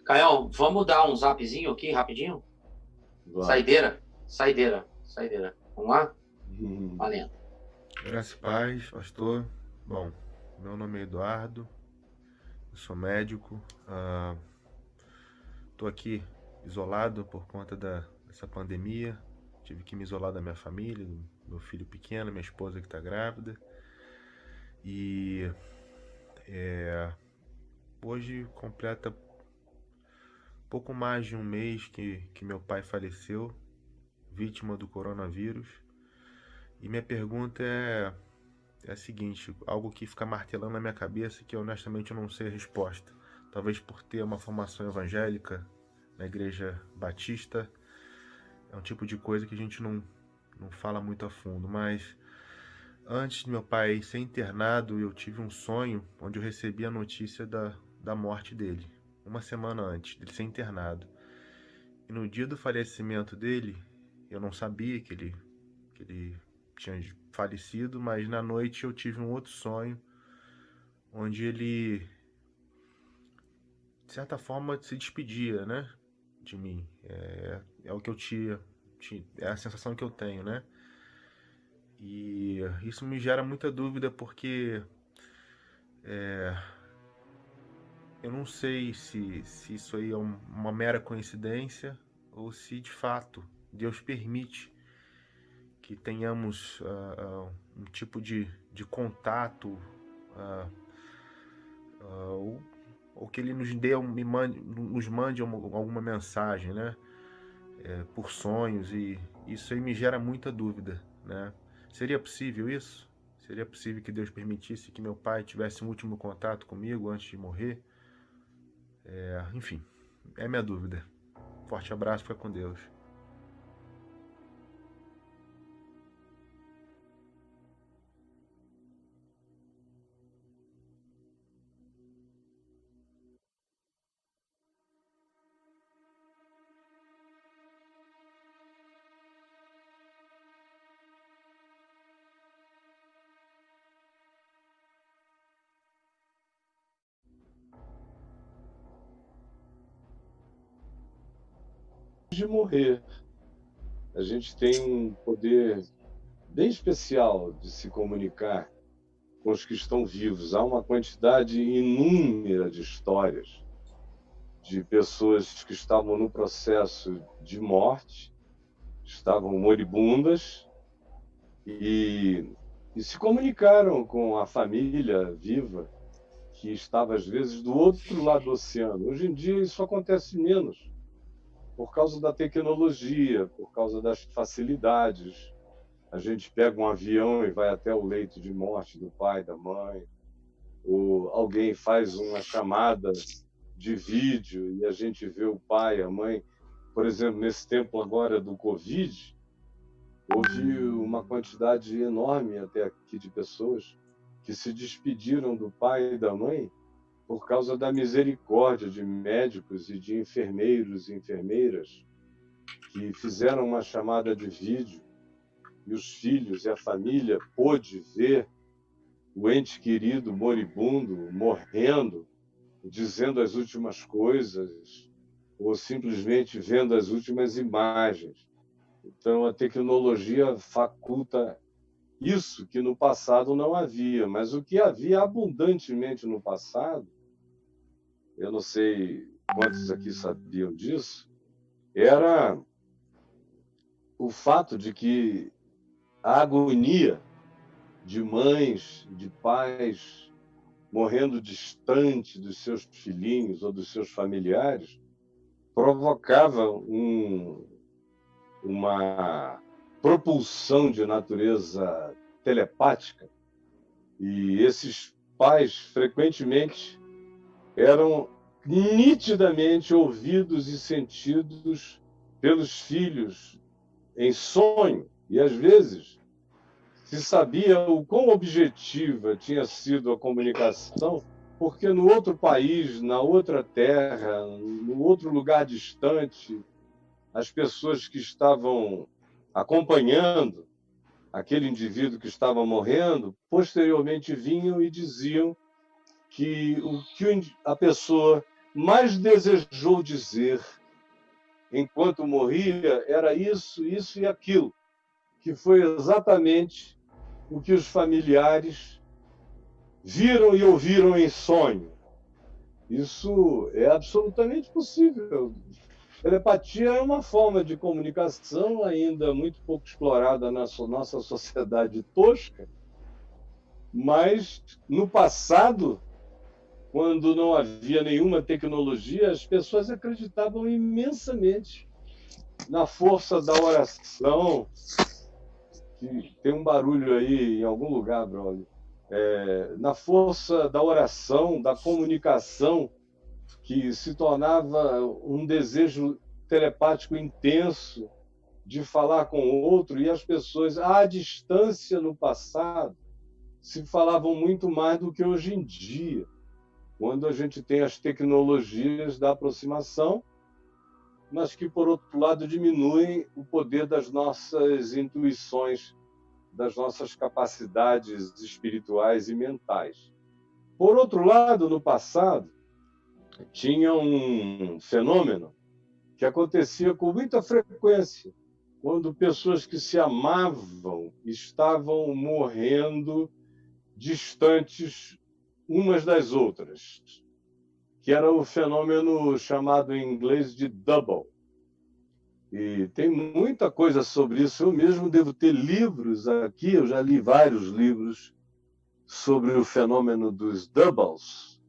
Caio, vamos dar um zapzinho aqui rapidinho? Vamos. Saideira. Vamos lá? Valendo. Graças e paz, pastor. Bom, meu nome é Eduardo, eu sou médico. Tô aqui isolado por conta dessa pandemia. Tive que me isolar da minha família, do meu filho pequeno, minha esposa que está grávida. E hoje completa pouco mais de um mês que meu pai faleceu, vítima do coronavírus. E minha pergunta é a seguinte, algo que fica martelando na minha cabeça que honestamente eu não sei a resposta. Talvez por ter uma formação evangélica na igreja batista, é um tipo de coisa que a gente não fala muito a fundo, mas antes de meu pai ser internado, eu tive um sonho onde eu recebi a notícia da morte dele, uma semana antes dele ser internado. E no dia do falecimento dele, eu não sabia que ele tinha falecido, mas na noite eu tive um outro sonho onde ele, de certa forma, se despedia, né, de mim. É o que eu tinha, é a sensação que eu tenho, né? E isso me gera muita dúvida porque eu não sei se isso aí é uma mera coincidência ou se de fato Deus permite que tenhamos um tipo de contato, ah, ou que ele nos mande alguma mensagem, né? Por sonhos, e isso aí me gera muita dúvida, né? Seria possível isso? Seria possível que Deus permitisse que meu pai tivesse um último contato comigo antes de morrer? Enfim, é minha dúvida. Forte abraço, fica com Deus. De morrer, a gente tem um poder bem especial de se comunicar com os que estão vivos. Há uma quantidade inúmera de histórias de pessoas que estavam no processo de morte, estavam moribundas e, e se comunicaram com a família viva que estava, às vezes, do outro lado do oceano. Hoje em dia, isso acontece menos, por causa da tecnologia, por causa das facilidades. A gente pega um avião e vai até o leito de morte do pai, da mãe, ou alguém faz uma chamada de vídeo e a gente vê o pai, a mãe. Por exemplo, nesse tempo agora do Covid, houve uma quantidade enorme até aqui de pessoas que se despediram do pai e da mãe por causa da misericórdia de médicos e de enfermeiros e enfermeiras que fizeram uma chamada de vídeo e os filhos e a família pôde ver o ente querido moribundo, morrendo, dizendo as últimas coisas, ou simplesmente vendo as últimas imagens. Então, a tecnologia faculta isso que no passado não havia, mas o que havia abundantemente no passado, eu não sei quantos aqui sabiam disso, era o fato de que a agonia de mães, de pais morrendo distante dos seus filhinhos ou dos seus familiares provocava uma propulsão de natureza telepática. E esses pais frequentemente eram nitidamente ouvidos e sentidos pelos filhos em sonho, e às vezes se sabia o quão objetiva tinha sido a comunicação, porque no outro país, na outra terra, no outro lugar distante, as pessoas que estavam acompanhando aquele indivíduo que estava morrendo, posteriormente vinham e diziam que o que a pessoa mais desejou dizer enquanto morria era isso, isso e aquilo, que foi exatamente o que os familiares viram e ouviram em sonho. Isso é absolutamente possível. Telepatia é uma forma de comunicação ainda muito pouco explorada na nossa sociedade tosca, mas no passado, quando não havia nenhuma tecnologia, as pessoas acreditavam imensamente na força da oração. Tem um barulho aí em algum lugar, brother. Na força da oração, da comunicação, que se tornava um desejo telepático intenso de falar com o outro, e as pessoas, à distância no passado, se falavam muito mais do que hoje em dia, quando a gente tem as tecnologias da aproximação, mas que, por outro lado, diminuem o poder das nossas intuições, das nossas capacidades espirituais e mentais. Por outro lado, no passado, tinha um fenômeno que acontecia com muita frequência, quando pessoas que se amavam estavam morrendo distantes umas das outras, que era o fenômeno chamado em inglês de double. E tem muita coisa sobre isso. Eu mesmo devo ter livros aqui, eu já li vários livros sobre o fenômeno dos doubles,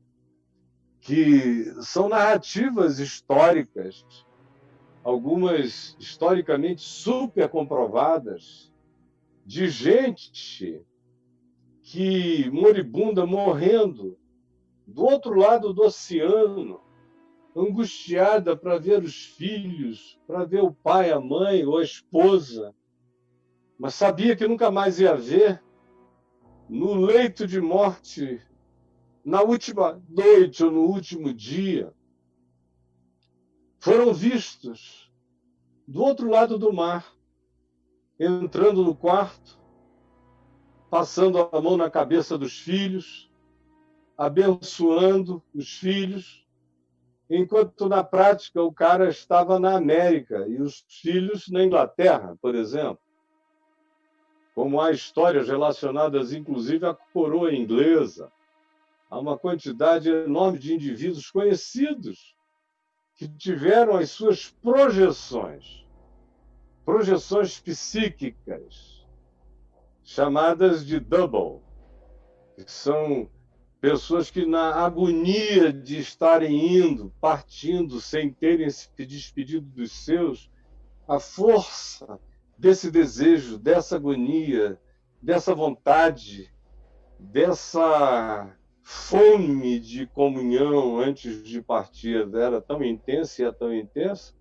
que são narrativas históricas, algumas historicamente super comprovadas, de gente que moribunda, morrendo do outro lado do oceano, angustiada para ver os filhos, para ver o pai, a mãe ou a esposa, mas sabia que nunca mais ia ver, no leito de morte, na última noite ou no último dia, foram vistos do outro lado do mar, entrando no quarto, passando a mão na cabeça dos filhos, abençoando os filhos, enquanto na prática o cara estava na América e os filhos na Inglaterra, por exemplo. Como há histórias relacionadas, inclusive, à coroa inglesa, há uma quantidade enorme de indivíduos conhecidos que tiveram as suas projeções psíquicas, chamadas de double, que são pessoas que, na agonia de estarem indo, partindo, sem terem se despedido dos seus, a força desse desejo, dessa agonia, dessa vontade, dessa fome de comunhão antes de partir era tão intensa e é tão intensa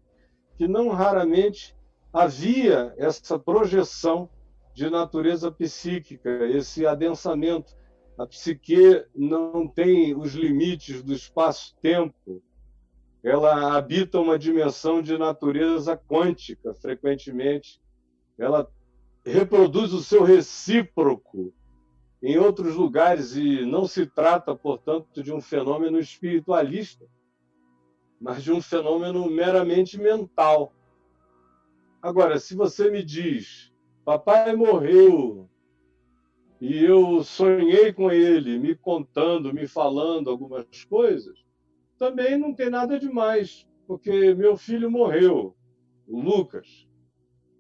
que não raramente havia essa projeção de natureza psíquica, esse adensamento. A psique não tem os limites do espaço-tempo. Ela habita uma dimensão de natureza quântica, frequentemente. Ela reproduz o seu recíproco em outros lugares e não se trata, portanto, de um fenômeno espiritualista, mas de um fenômeno meramente mental. Agora, se você me diz, papai morreu, e eu sonhei com ele, me contando, me falando algumas coisas, também não tem nada demais, porque meu filho morreu, o Lucas.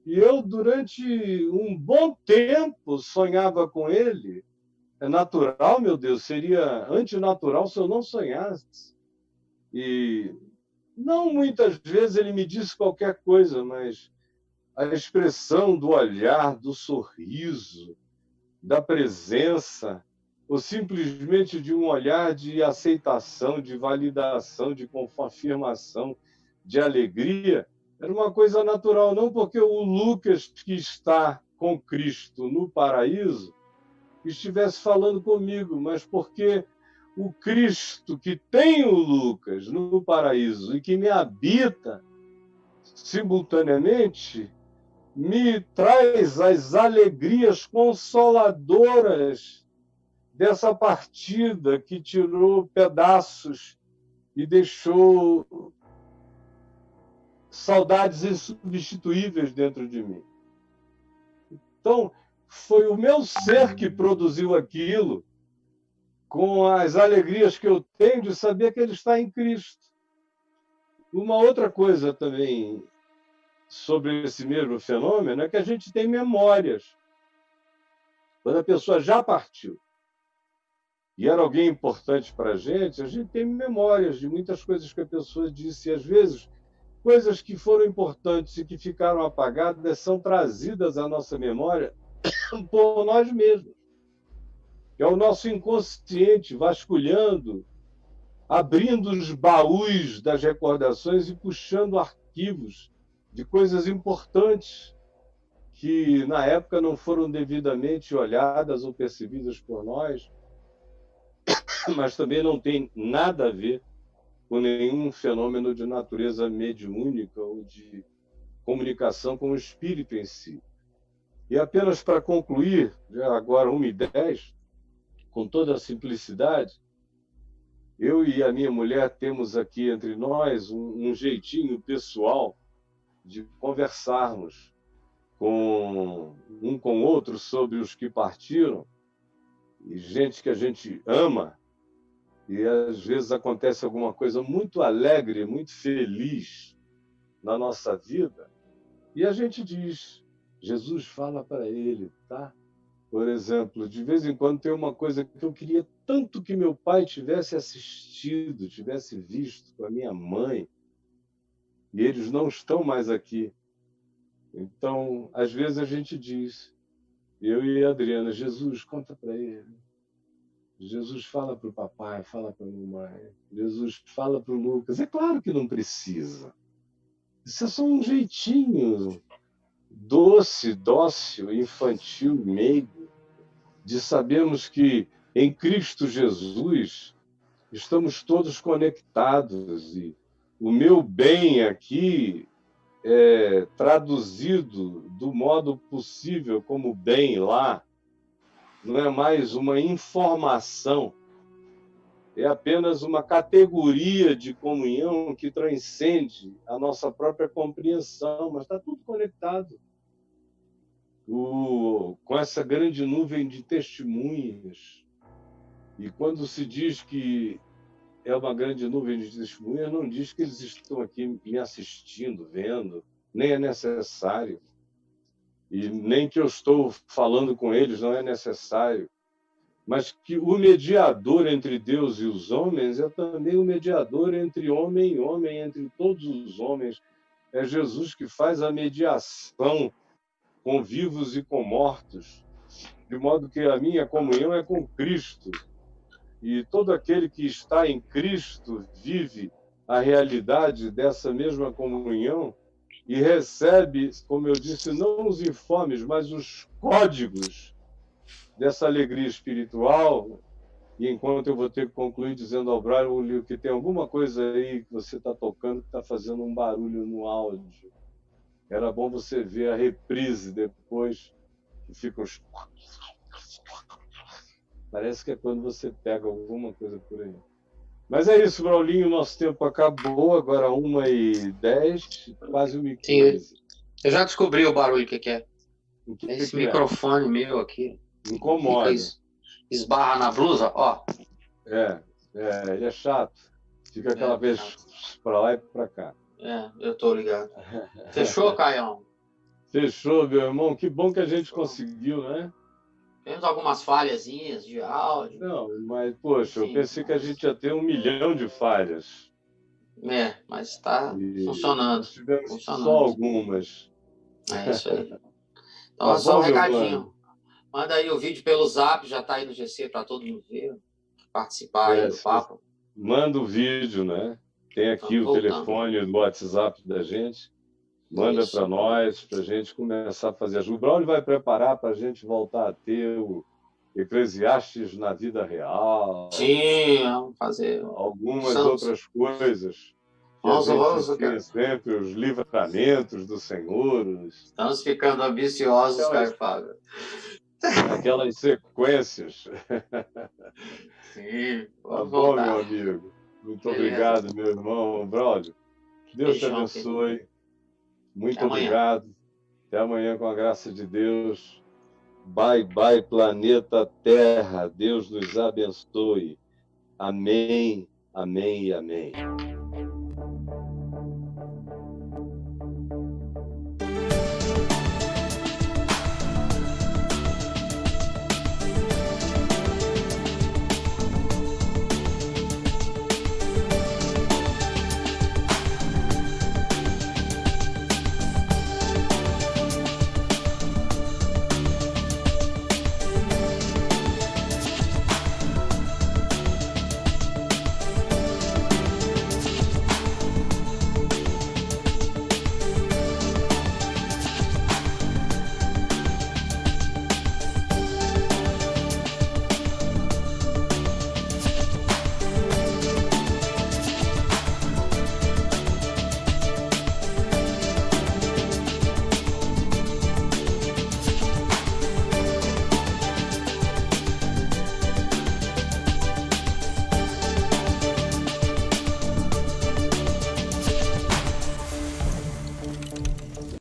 E eu, durante um bom tempo, sonhava com ele. É natural, meu Deus, seria antinatural se eu não sonhasse. E não muitas vezes ele me disse qualquer coisa, mas a expressão do olhar, do sorriso, da presença, ou simplesmente de um olhar de aceitação, de validação, de confirmação, de alegria, era uma coisa natural, não porque o Lucas que está com Cristo no paraíso estivesse falando comigo, mas porque o Cristo que tem o Lucas no paraíso e que me habita simultaneamente me traz as alegrias consoladoras dessa partida que tirou pedaços e deixou saudades insubstituíveis dentro de mim. Então, foi o meu ser que produziu aquilo, com as alegrias que eu tenho de saber que ele está em Cristo. Uma outra coisa também sobre esse mesmo fenômeno é que a gente tem memórias. Quando a pessoa já partiu e era alguém importante para a gente tem memórias de muitas coisas que a pessoa disse. E, às vezes, coisas que foram importantes e que ficaram apagadas são trazidas à nossa memória por nós mesmos. É o nosso inconsciente vasculhando, abrindo os baús das recordações e puxando arquivos de coisas importantes que, na época, não foram devidamente olhadas ou percebidas por nós, mas também não tem nada a ver com nenhum fenômeno de natureza mediúnica ou de comunicação com o espírito em si. E apenas para concluir, já agora 1h10, com toda a simplicidade, eu e a minha mulher temos aqui entre nós um jeitinho pessoal de conversarmos com um com o outro sobre os que partiram, e gente que a gente ama, e às vezes acontece alguma coisa muito alegre, muito feliz na nossa vida, e a gente diz, Jesus fala para ele, tá? Por exemplo, de vez em quando tem uma coisa que eu queria tanto que meu pai tivesse assistido, tivesse visto com a minha mãe, e eles não estão mais aqui. Então, às vezes a gente diz, eu e a Adriana, Jesus, conta para ele. Jesus, fala para o papai, fala para a mamãe. Jesus, fala para o Lucas. É claro que não precisa. Isso é só um jeitinho doce, dócil, infantil, meigo, de sabermos que em Cristo Jesus estamos todos conectados e o meu bem aqui é traduzido do modo possível como bem lá, não é mais uma informação, é apenas uma categoria de comunhão que transcende a nossa própria compreensão, mas está tudo conectado. Com essa grande nuvem de testemunhas. E quando se diz que é uma grande nuvem de testemunhas, não diz que eles estão aqui me assistindo, vendo, nem é necessário. E nem que eu estou falando com eles, não é necessário. Mas que o mediador entre Deus e os homens é também o mediador entre homem e homem, entre todos os homens. É Jesus que faz a mediação com vivos e com mortos, de modo que a minha comunhão é com Cristo. E todo aquele que está em Cristo vive a realidade dessa mesma comunhão e recebe, como eu disse, não os informes, mas os códigos dessa alegria espiritual. E enquanto eu vou ter que concluir dizendo ao Braulio que tem alguma coisa aí que você está tocando que está fazendo um barulho no áudio. Era bom você ver a reprise depois, que fica uns... Parece que é quando você pega alguma coisa por aí. Mas é isso, Braulinho, nosso tempo acabou, agora 1h10, quase 1h15. Eu já descobri o barulho que é. Esse que microfone meu aqui. Incomoda. Esbarra na blusa, ó. Ele é chato. Fica aquela vez para lá e para cá. Eu tô ligado. Fechou, Caião? Fechou, meu irmão. Que bom que a gente conseguiu, né? Temos algumas falhazinhas de áudio. Não, mas, poxa, eu pensei que a gente ia ter 1 milhão de falhas. Mas está funcionando. Tivemos só algumas. É isso aí. Então, é só um recadinho. Manda aí o vídeo pelo Zap, já está aí no GC para todo mundo ver, participar aí do papo. Manda o vídeo, né? Tem aqui o telefone do WhatsApp da gente. Manda para nós, para a gente começar a fazer. O Braulio vai preparar para a gente voltar a ter o Eclesiastes na vida real. Sim, vamos fazer. Algumas outras coisas. Vamos, sempre os livramentos do Senhor. Estamos ficando ambiciosos, Caio Fábio. Aquelas sequências. Sim, tá bom, meu amigo. Muito Beleza. obrigado, meu irmão. Braulio, Deus te Beijão, abençoe. Muito Até amanhã. obrigado. Até amanhã, com a graça de Deus. Bye, bye, planeta Terra. Deus nos abençoe. Amém, amém e amém.